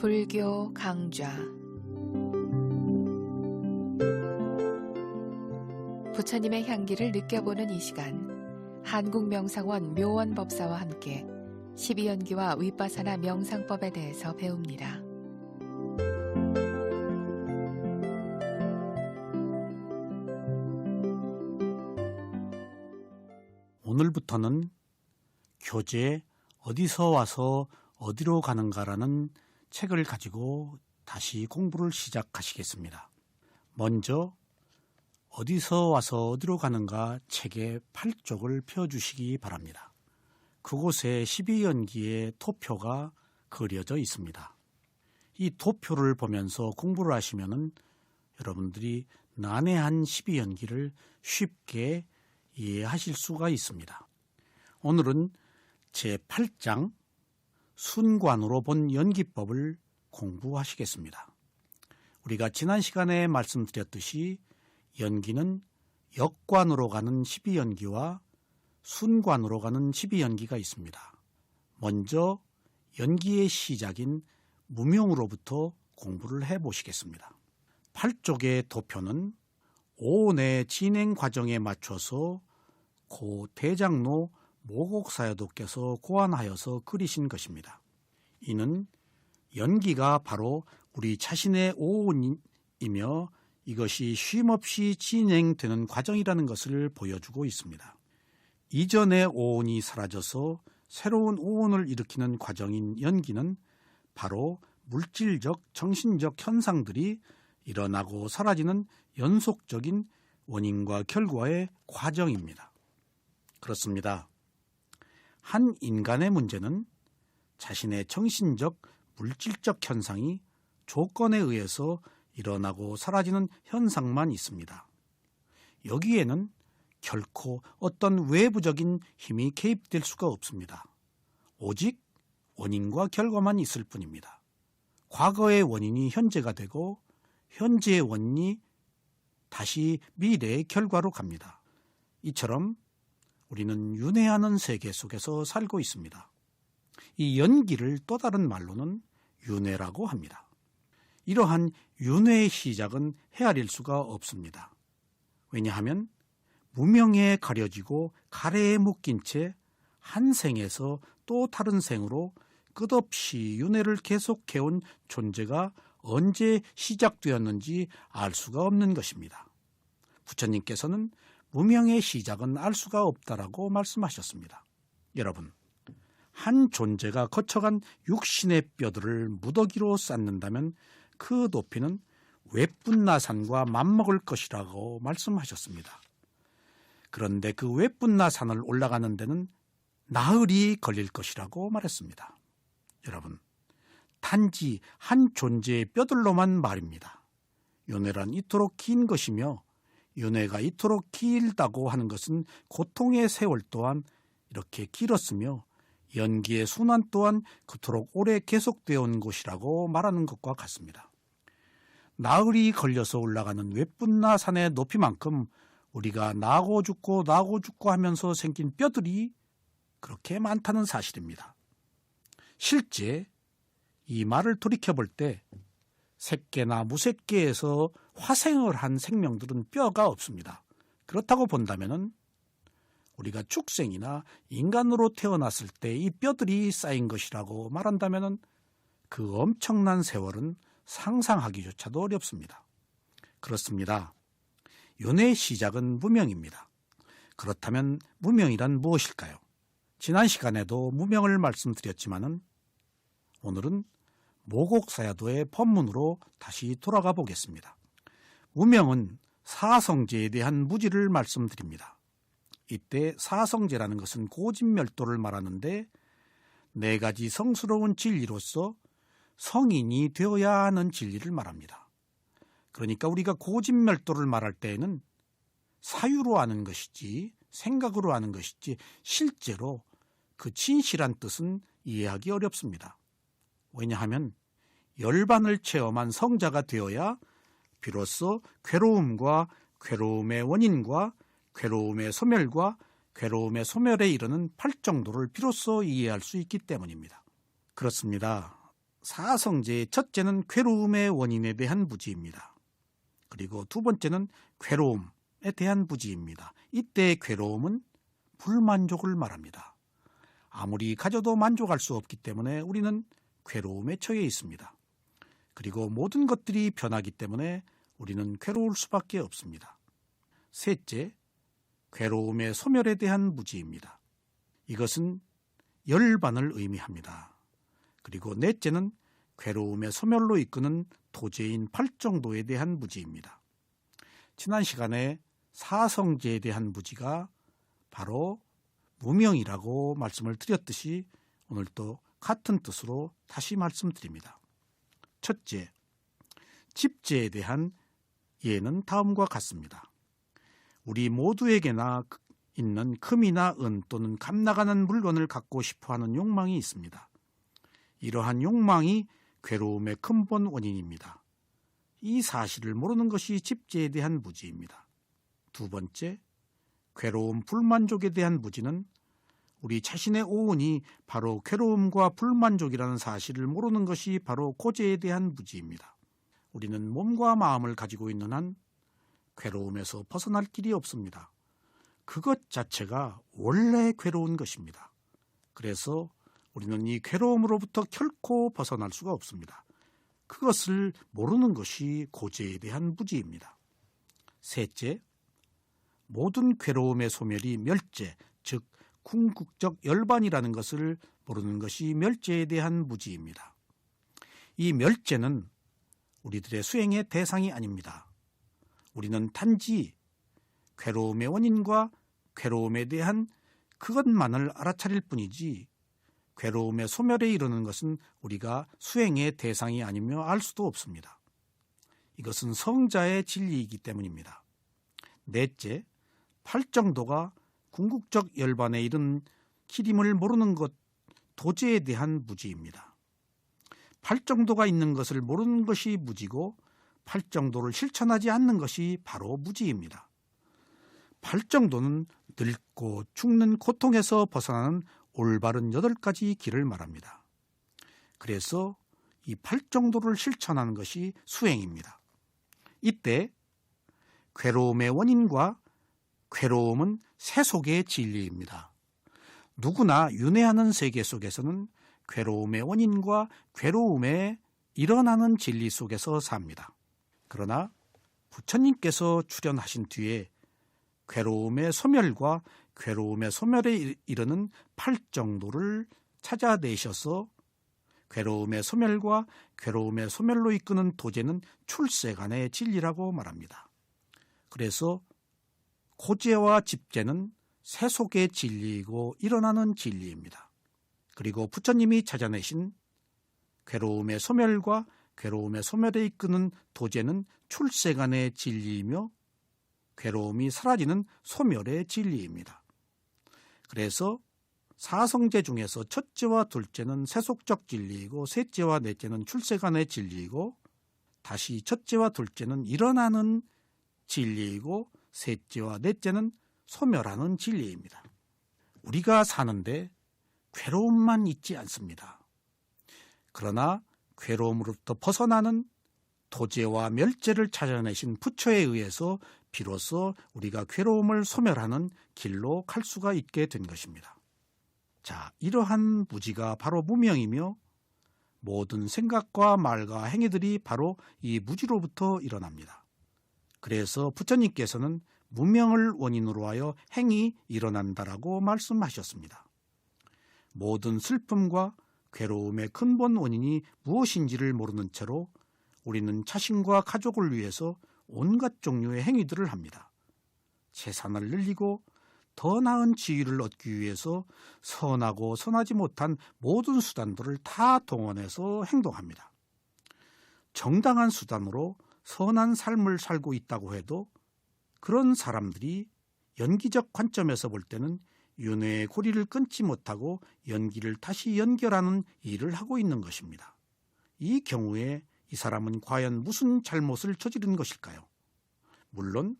불교 강좌 부처님의 향기를 느껴보는 이 시간, 한국명상원 묘원법사와 함께 12연기와 윗바사나 명상법에 대해서 배웁니다. 오늘부터는 교재 어디서 와서 어디로 가는가라는 책을 가지고 다시 공부를 시작하시겠습니다. 먼저 어디서 와서 어디로 가는가 책의 8쪽을 펴주시기 바랍니다. 그곳에 12연기의 토표가 그려져 있습니다. 이 토표를 보면서 공부를 하시면은 여러분들이 난해한 12연기를 쉽게 이해하실 수가 있습니다. 오늘은 제8장 순관으로 본 연기법을 공부하시겠습니다. 우리가 지난 시간에 말씀드렸듯이 연기는 역관으로 가는 12연기와 순관으로 가는 12연기가 있습니다. 먼저 연기의 시작인 무명으로부터 공부를 해보시겠습니다. 8쪽의 도표는 오온의 진행 과정에 맞춰서 고 대장로 모곡사야도께서 고안하여서 그리신 것입니다. 이는 연기가 바로 우리 자신의 오온이며 이것이 쉼없이 진행되는 과정이라는 것을 보여주고 있습니다. 이전의 오온이 사라져서 새로운 오온을 일으키는 과정인 연기는 바로 물질적, 정신적 현상들이 일어나고 사라지는 연속적인 원인과 결과의 과정입니다. 그렇습니다. 한 인간의 문제는 자신의 정신적, 물질적 현상이 조건에 의해서 일어나고 사라지는 현상만 있습니다. 여기에는 결코 어떤 외부적인 힘이 개입될 수가 없습니다. 오직 원인과 결과만 있을 뿐입니다. 과거의 원인이 현재가 되고 현재의 원인이 다시 미래의 결과로 갑니다. 이처럼 우리는 윤회하는 세계 속에서 살고 있습니다. 이 연기를 또 다른 말로는 윤회라고 합니다. 이러한 윤회의 시작은 헤아릴 수가 없습니다. 왜냐하면 무명에 가려지고 가래에 묶인 채 한 생에서 또 다른 생으로 끝없이 윤회를 계속해온 존재가 언제 시작되었는지 알 수가 없는 것입니다. 부처님께서는 무명의 시작은 알 수가 없다라고 말씀하셨습니다. 여러분, 한 존재가 거쳐간 육신의 뼈들을 무더기로 쌓는다면 그 높이는 웹분나산과 맞먹을 것이라고 말씀하셨습니다. 그런데 그 웹분나산을 올라가는 데는 나흘이 걸릴 것이라고 말했습니다. 여러분, 단지 한 존재의 뼈들로만 말입니다. 윤회란 이토록 긴 것이며 윤회가 이토록 길다고 하는 것은 고통의 세월 또한 이렇게 길었으며 연기의 순환 또한 그토록 오래 계속되어 온 것이라고 말하는 것과 같습니다. 나흘이 걸려서 올라가는 웹분나산의 높이만큼 우리가 나고 죽고 하면서 생긴 뼈들이 그렇게 많다는 사실입니다. 실제 이 말을 돌이켜볼 때 새끼나 무새끼에서 화생을 한 생명들은 뼈가 없습니다. 그렇다고 본다면 우리가 축생이나 인간으로 태어났을 때 이 뼈들이 쌓인 것이라고 말한다면 그 엄청난 세월은 상상하기조차도 어렵습니다. 그렇습니다. 윤회의 시작은 무명입니다. 그렇다면 무명이란 무엇일까요? 지난 시간에도 무명을 말씀드렸지만은 오늘은 모곡사야도의 법문으로 다시 돌아가 보겠습니다. 무명은 사성제에 대한 무지를 말씀드립니다. 이때 사성제라는 것은 고진멸도를 말하는데 네 가지 성스러운 진리로서 성인이 되어야 하는 진리를 말합니다. 그러니까 우리가 고진멸도를 말할 때에는 사유로 아는 것이지 생각으로 아는 것이지 실제로 그 진실한 뜻은 이해하기 어렵습니다. 왜냐하면 열반을 체험한 성자가 되어야 비로소 괴로움과 괴로움의 원인과 괴로움의 소멸과 괴로움의 소멸에 이르는 8정도를 비로소 이해할 수 있기 때문입니다. 그렇습니다. 사성제의 첫째는 괴로움의 원인에 대한 무지입니다. 그리고 두 번째는 괴로움에 대한 무지입니다. 이때 괴로움은 불만족을 말합니다. 아무리 가져도 만족할 수 없기 때문에 우리는 괴로움에 처해 있습니다. 그리고 모든 것들이 변하기 때문에 우리는 괴로울 수밖에 없습니다. 셋째, 괴로움의 소멸에 대한 무지입니다. 이것은 열반을 의미합니다. 그리고 넷째는 괴로움의 소멸로 이끄는 도제인 팔정도에 대한 무지입니다. 지난 시간에 사성제에 대한 무지가 바로 무명이라고 말씀을 드렸듯이 오늘도 같은 뜻으로 다시 말씀드립니다. 첫째, 집제에 대한 예는 다음과 같습니다. 우리 모두에게나 있는 금이나 은 또는 값나가는 물건을 갖고 싶어하는 욕망이 있습니다. 이러한 욕망이 괴로움의 근본 원인입니다. 이 사실을 모르는 것이 집제에 대한 무지입니다. 두 번째, 괴로움, 불만족에 대한 무지는 우리 자신의 오온이 바로 괴로움과 불만족이라는 사실을 모르는 것이 바로 고제에 대한 무지입니다. 우리는 몸과 마음을 가지고 있는 한 괴로움에서 벗어날 길이 없습니다. 그것 자체가 원래 괴로운 것입니다. 그래서 우리는 이 괴로움으로부터 결코 벗어날 수가 없습니다. 그것을 모르는 것이 고제에 대한 무지입니다. 셋째, 모든 괴로움의 소멸이 멸제, 즉 궁극적 열반이라는 것을 모르는 것이 멸제에 대한 무지입니다. 이 멸제는 우리들의 수행의 대상이 아닙니다. 우리는 단지 괴로움의 원인과 괴로움에 대한 그것만을 알아차릴 뿐이지 괴로움의 소멸에 이르는 것은 우리가 수행의 대상이 아니며 알 수도 없습니다. 이것은 성자의 진리이기 때문입니다. 넷째, 팔정도가 궁극적 열반에 이른 길임을 모르는 것, 도제에 대한 무지입니다. 팔정도가 있는 것을 모르는 것이 무지고 팔정도를 실천하지 않는 것이 바로 무지입니다. 팔정도는 늙고 죽는 고통에서 벗어나는 올바른 8가지 길을 말합니다. 그래서 이 팔정도를 실천하는 것이 수행입니다. 이때 괴로움의 원인과 괴로움은 세속의 진리입니다. 누구나 윤회하는 세계 속에서는 괴로움의 원인과 괴로움에 일어나는 진리 속에서 삽니다. 그러나 부처님께서 출현하신 뒤에 괴로움의 소멸과 괴로움의 소멸에 이르는 팔정도를 찾아내셔서 괴로움의 소멸과 괴로움의 소멸로 이끄는 도제는 출세간의 진리라고 말합니다. 그래서 고제와 집제는 세속의 진리이고 일어나는 진리입니다. 그리고 부처님이 찾아내신 괴로움의 소멸과 괴로움의 소멸에 이끄는 도제는 출세간의 진리이며 괴로움이 사라지는 소멸의 진리입니다. 그래서 사성제 중에서 첫째와 둘째는 세속적 진리이고 셋째와 넷째는 출세간의 진리이고 다시 첫째와 둘째는 일어나는 진리이고 셋째와 넷째는 소멸하는 진리입니다. 우리가 사는데 괴로움만 있지 않습니다. 그러나 괴로움으로부터 벗어나는 도제와 멸제를 찾아내신 부처에 의해서 비로소 우리가 괴로움을 소멸하는 길로 갈 수가 있게 된 것입니다. 자, 이러한 무지가 바로 무명이며 모든 생각과 말과 행위들이 바로 이 무지로부터 일어납니다. 그래서 부처님께서는 무명을 원인으로 하여 행이 일어난다라고 말씀하셨습니다. 모든 슬픔과 괴로움의 근본 원인이 무엇인지를 모르는 채로 우리는 자신과 가족을 위해서 온갖 종류의 행위들을 합니다. 재산을 늘리고 더 나은 지위를 얻기 위해서 선하고 선하지 못한 모든 수단들을 다 동원해서 행동합니다. 정당한 수단으로 선한 삶을 살고 있다고 해도 그런 사람들이 연기적 관점에서 볼 때는 윤회의 고리를 끊지 못하고 연기를 다시 연결하는 일을 하고 있는 것입니다. 이 경우에 이 사람은 과연 무슨 잘못을 저지른 것일까요? 물론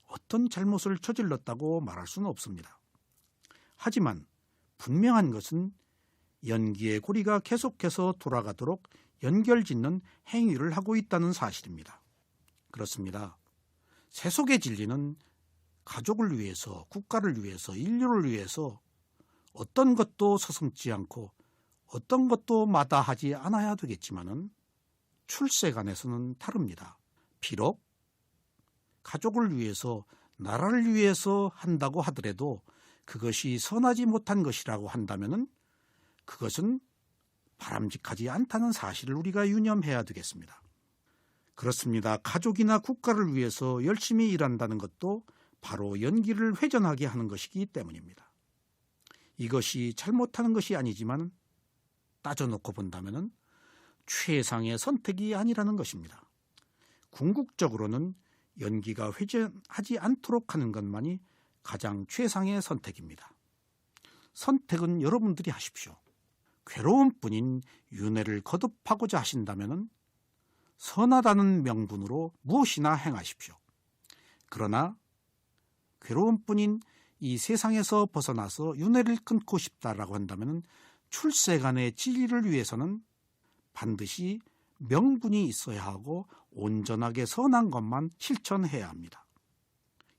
어떤 잘못을 저질렀다고 말할 수는 없습니다. 하지만 분명한 것은 연기의 고리가 계속해서 돌아가도록 연결짓는 행위를 하고 있다는 사실입니다. 그렇습니다. 세속의 진리는 가족을 위해서, 국가를 위해서, 인류를 위해서 어떤 것도 서슴지 않고 어떤 것도 마다하지 않아야 되겠지만은 출세관에서는 다릅니다. 비록 가족을 위해서, 나라를 위해서 한다고 하더라도 그것이 선하지 못한 것이라고 한다면은 그것은 바람직하지 않다는 사실을 우리가 유념해야 되겠습니다. 그렇습니다. 가족이나 국가를 위해서 열심히 일한다는 것도 바로 연기를 회전하게 하는 것이기 때문입니다. 이것이 잘못하는 것이 아니지만 따져놓고 본다면 최상의 선택이 아니라는 것입니다. 궁극적으로는 연기가 회전하지 않도록 하는 것만이 가장 최상의 선택입니다. 선택은 여러분들이 하십시오. 괴로움뿐인 윤회를 거듭하고자 하신다면 선하다는 명분으로 무엇이나 행하십시오. 그러나 괴로움뿐인 이 세상에서 벗어나서 윤회를 끊고 싶다라고 한다면 출세간의 진리를 위해서는 반드시 명분이 있어야 하고 온전하게 선한 것만 실천해야 합니다.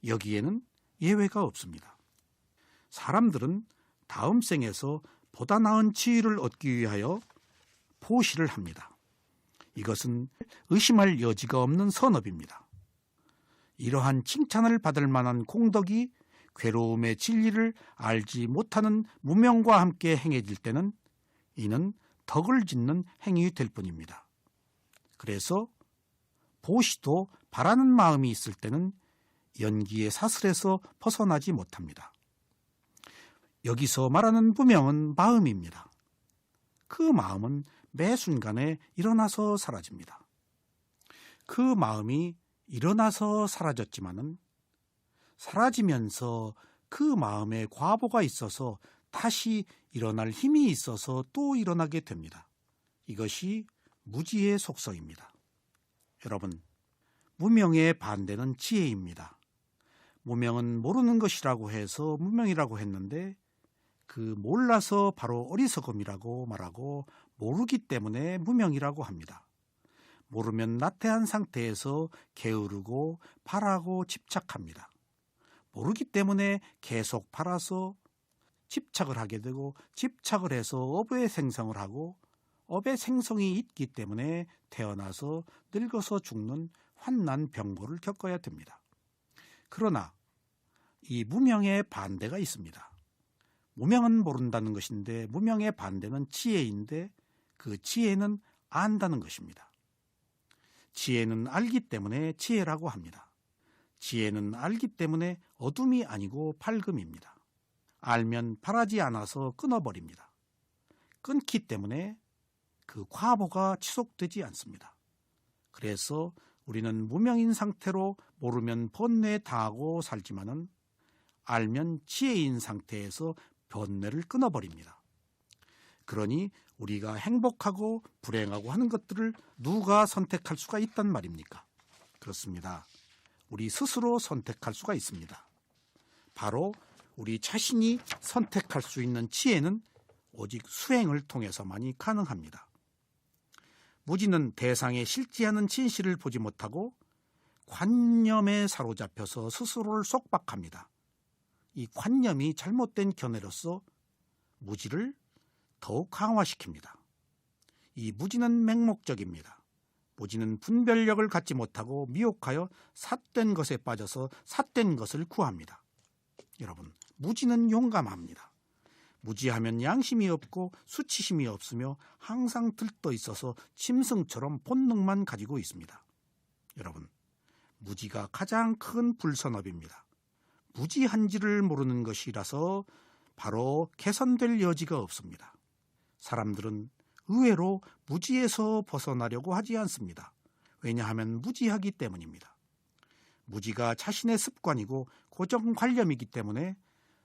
여기에는 예외가 없습니다. 사람들은 다음 생에서 보다 나은 지위를 얻기 위하여 포시를 합니다. 이것은 의심할 여지가 없는 선업입니다. 이러한 칭찬을 받을 만한 공덕이 괴로움의 진리를 알지 못하는 무명과 함께 행해질 때는 이는 덕을 짓는 행위 될 뿐입니다. 그래서 보시도 바라는 마음이 있을 때는 연기의 사슬에서 벗어나지 못합니다. 여기서 말하는 무명은 마음입니다. 그 마음은 매 순간에 일어나서 사라집니다. 그 마음이 일어나서 사라졌지만은 사라지면서 그 마음에 과보가 있어서 다시 일어날 힘이 있어서 또 일어나게 됩니다. 이것이 무지의 속성입니다. 여러분, 무명의 반대는 지혜입니다. 무명은 모르는 것이라고 해서 무명이라고 했는데 그 몰라서 바로 어리석음이라고 말하고 모르기 때문에 무명이라고 합니다. 모르면 나태한 상태에서 게으르고 바라고 집착합니다. 모르기 때문에 계속 바라서 집착을 하게 되고 집착을 해서 업의 생성을 하고 업의 생성이 있기 때문에 태어나서 늙어서 죽는 환난 병고를 겪어야 됩니다. 그러나 이 무명의 반대가 있습니다. 무명은 모른다는 것인데 무명의 반대는 지혜인데 그 지혜는 안다는 것입니다. 지혜는 알기 때문에 지혜라고 합니다. 지혜는 알기 때문에 어둠이 아니고 밝음입니다. 알면 바라지 않아서 끊어버립니다. 끊기 때문에 그 과보가 지속되지 않습니다. 그래서 우리는 무명인 상태로 모르면 번뇌에 당하고 살지만은 알면 지혜인 상태에서 번뇌를 끊어버립니다. 그러니 우리가 행복하고 불행하고 하는 것들을 누가 선택할 수가 있단 말입니까? 그렇습니다. 우리 스스로 선택할 수가 있습니다. 바로 우리 자신이 선택할 수 있는 지혜는 오직 수행을 통해서만이 가능합니다. 무지는 대상에 실지하는 진실을 보지 못하고 관념에 사로잡혀서 스스로를 속박합니다. 이 관념이 잘못된 견해로서 무지를 더욱 강화시킵니다. 이 무지는 맹목적입니다. 무지는 분별력을 갖지 못하고 미혹하여 삿된 것에 빠져서 삿된 것을 구합니다. 여러분, 무지는 용감합니다. 무지하면 양심이 없고 수치심이 없으며 항상 들떠 있어서 짐승처럼 본능만 가지고 있습니다. 여러분, 무지가 가장 큰 불선업입니다. 무지한지를 모르는 것이라서 바로 개선될 여지가 없습니다. 사람들은 의외로 무지에서 벗어나려고 하지 않습니다. 왜냐하면 무지하기 때문입니다. 무지가 자신의 습관이고 고정관념이기 때문에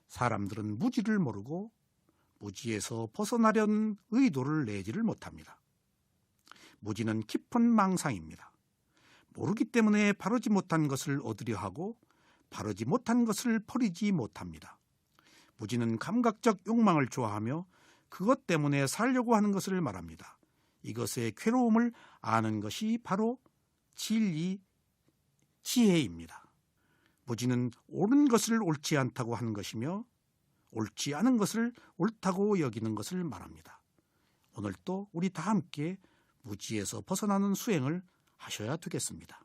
사람들은 무지를 모르고 무지에서 벗어나려는 의도를 내지를 못합니다. 무지는 깊은 망상입니다. 모르기 때문에 바르지 못한 것을 얻으려 하고 바르지 못한 것을 버리지 못합니다. 무지는 감각적 욕망을 좋아하며 그것 때문에 살려고 하는 것을 말합니다. 이것의 괴로움을 아는 것이 바로 진리, 지혜입니다. 무지는 옳은 것을 옳지 않다고 하는 것이며 옳지 않은 것을 옳다고 여기는 것을 말합니다. 오늘도 우리 다 함께 무지에서 벗어나는 수행을 하셔야 되겠습니다.